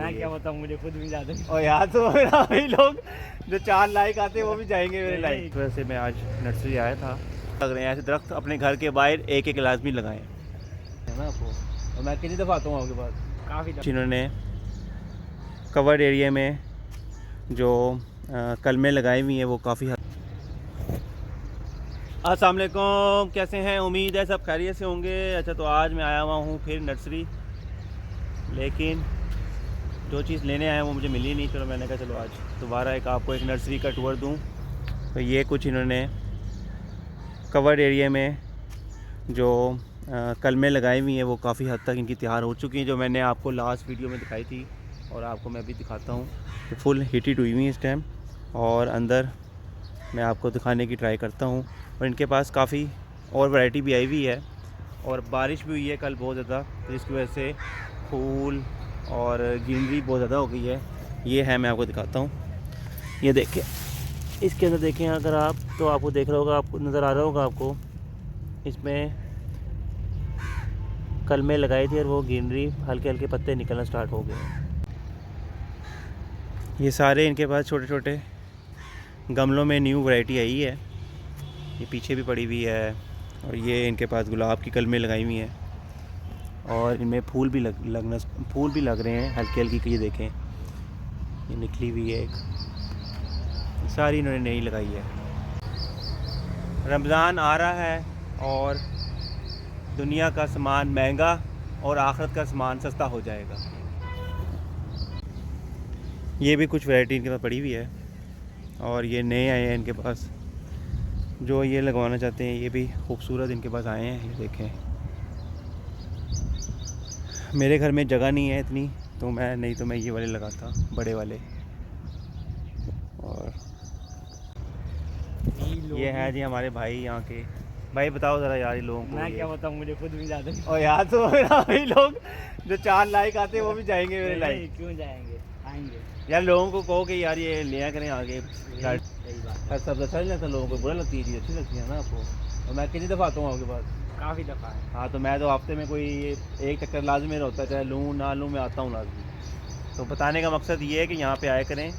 मैं ये। क्या बताऊँ, मुझे खुद भी याद नहीं। और यार तो मेरा वही लोग जो 4 लाइक आते हैं वो भी जाएंगे मेरे नहीं, लाइक। वैसे मैं आज नर्सरी आया था, लग रहे हैं ऐसे दरख्त अपने घर के बाहर एक एक लाजमी लगाएं, है ना आपको। और मैं कितनी दफ़ा आता हूँ आपके पास, काफ़ी जिन्होंने कवर्ड एरिया में जो कलमें लगाई हुई हैं वो काफ़ी अस्सलाम वालेकुम, कैसे हैं? उम्मीद है सब खैरियत से होंगे। अच्छा, तो आज मैं आया हुआ हूँ फिर नर्सरी, लेकिन जो चीज़ लेने आया वो मुझे मिली नहीं। चलो मैंने कहा चलो आज दोबारा एक आपको एक नर्सरी का टूर दूँ। तो ये कुछ इन्होंने कवर्ड एरिया में जो कलमें लगाई हुई हैं वो काफ़ी हद तक इनकी तैयार हो चुकी हैं, जो मैंने आपको लास्ट वीडियो में दिखाई थी और आपको मैं अभी दिखाता हूँ। तो फुल हीटेड हुई हुई इस टाइम, और अंदर मैं आपको दिखाने की ट्राई करता हूँ। और इनके पास काफ़ी और वैरायटी भी आई हुई है, और बारिश भी हुई है कल बहुत ज़्यादा, तो जिसकी वजह से फूल और ग्रीनरी बहुत ज़्यादा हो गई है। ये है, मैं आपको दिखाता हूँ, ये देखें, इसके अंदर देखें अगर आप, तो आपको देख रहा होगा, आपको नज़र आ रहा होगा आपको, इसमें कलमें लगाई थी और वो ग्रीनरी हल्के हल्के पत्ते निकलना स्टार्ट हो गए हैं। ये सारे इनके पास छोटे छोटे गमलों में न्यू वैरायटी आई है, ये पीछे भी पड़ी हुई है। और ये इनके पास गुलाब की कलमें लगाई हुई हैं, और इनमें फूल भी फूल भी लग रहे हैं हल्की हल्की। ये देखें, ये निकली हुई है एक, सारी इन्होंने नई लगाई है। रमज़ान आ रहा है और दुनिया का सामान महंगा और आखिरत का सामान सस्ता हो जाएगा। ये भी कुछ वैरायटी इनके पास पड़ी हुई है, और ये नए आए हैं इनके पास, जो ये लगवाना चाहते हैं। ये भी खूबसूरत इनके पास आए हैं, ये देखें। मेरे घर में जगह नहीं है इतनी, तो मैं ये वाले लगाता, बड़े वाले। और ये है जी हमारे भाई यहाँ के। भाई बताओ ज़रा यार, ये लोगों को, मैं क्या बताऊँ, मुझे खुद भी याद नहीं। और यार तो मेरा वही लोग जो 4 लाइक आते हैं वो भी जाएंगे मेरे नहीं, लाइक। क्यों जाएंगे, आएंगे। यार लोगों को कहो कि यार ये लिया करें आगे। सही बात है। सब अच्छा नहीं लगता, लोगों को बुरा लगती है चीज़, अच्छी लगती है ना आपको। और मैं कितनी दफ़ा आता हूँ आपके पास। काफ़ी दफ़ा है। हाँ, तो मैं तो हफ्ते में कोई एक चक्कर लाजमी मेरा होता है, चाहे लूँ ना लूँ, मैं आता हूँ लाजमी। तो बताने का मकसद ये है कि यहाँ पे आया करें।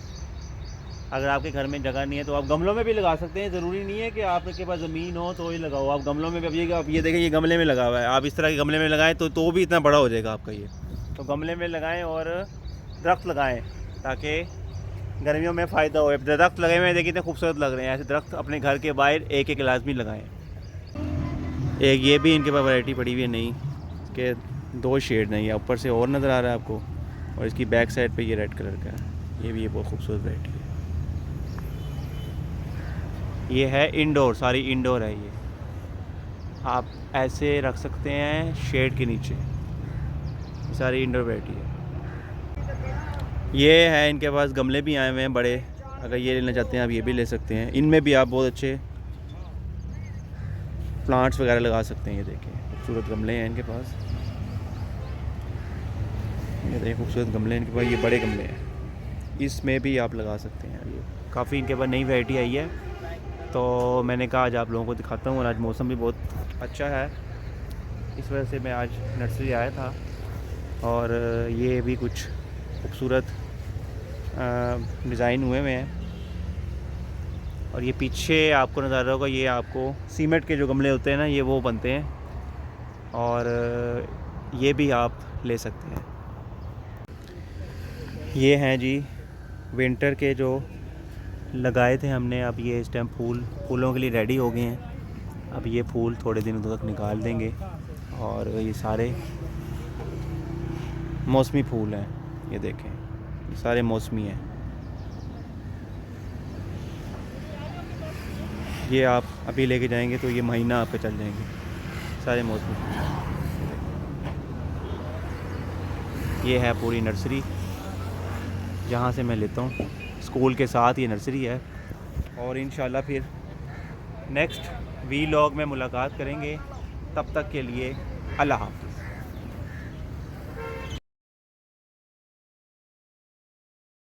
अगर आपके घर में जगह नहीं है तो आप गमलों में भी लगा सकते हैं, ज़रूरी नहीं है कि आपके पास ज़मीन हो तो ही लगाओ। आप गमलों में भी, अब ये देखें, ये गमले में लगा हुआ है, आप इस तरह के गमले में लगाएं तो भी इतना बड़ा हो जाएगा आपका ये। तो गमले में लगाएं और दरख्त लगाएं, ताकि गर्मियों में फ़ायदा हो। दरख्त लगे हुए हैं, देखिए इतने खूबसूरत लग रहे हैं। ऐसे दरख्त अपने घर के बाहर एक एक लाजमी लगाएं। एक ये भी इनके पास वैरायटी पड़ी हुई है नई, के 2 शेड नहीं है, ऊपर से और नज़र आ रहा है आपको, और इसकी बैक साइड पे ये रेड कलर का है। ये भी ये बहुत खूबसूरत वैरायटी है। ये है इंडोर, सारी इंडोर है ये, आप ऐसे रख सकते हैं शेड के नीचे। सारी इंडोर वैरायटी है। ये है, इनके पास गमले भी आए हुए हैं बड़े, अगर ये लेना चाहते हैं आप ये भी ले सकते हैं। इनमें भी आप बहुत अच्छे प्लांट्स वगैरह लगा सकते हैं। ये देखें, खूबसूरत गमले हैं इनके पास, ये देखिए खूबसूरत गमले इनके पास, ये बड़े गमले हैं, इसमें भी आप लगा सकते हैं। ये काफ़ी इनके पास नई वैरायटी आई है, तो मैंने कहा आज आप लोगों को दिखाता हूँ। और आज मौसम भी बहुत अच्छा है, इस वजह से मैं आज नर्सरी आया था। और ये भी कुछ खूबसूरत डिज़ाइन हुए हैं। और ये पीछे आपको नज़र आ रहा होगा, ये आपको सीमेंट के जो गमले होते हैं ना, ये वो बनते हैं, और ये भी आप ले सकते हैं। ये हैं जी विंटर के जो लगाए थे हमने, अब ये इस टाइम फूलों के लिए रेडी हो गए हैं। अब ये फूल थोड़े दिनों तक निकाल देंगे, और ये सारे मौसमी फूल हैं। ये देखें, ये सारे मौसमी हैं। ये आप अभी लेके जाएंगे तो ये महीना आपके चल जाएंगे, सारे मौसमी फूल। ये है पूरी नर्सरी जहाँ से मैं लेता हूँ, स्कूल के साथ ये नर्सरी है। और इंशाल्लाह फिर नेक्स्ट वीलॉग में मुलाकात करेंगे, तब तक के लिए अल्लाह हाफ़िज़।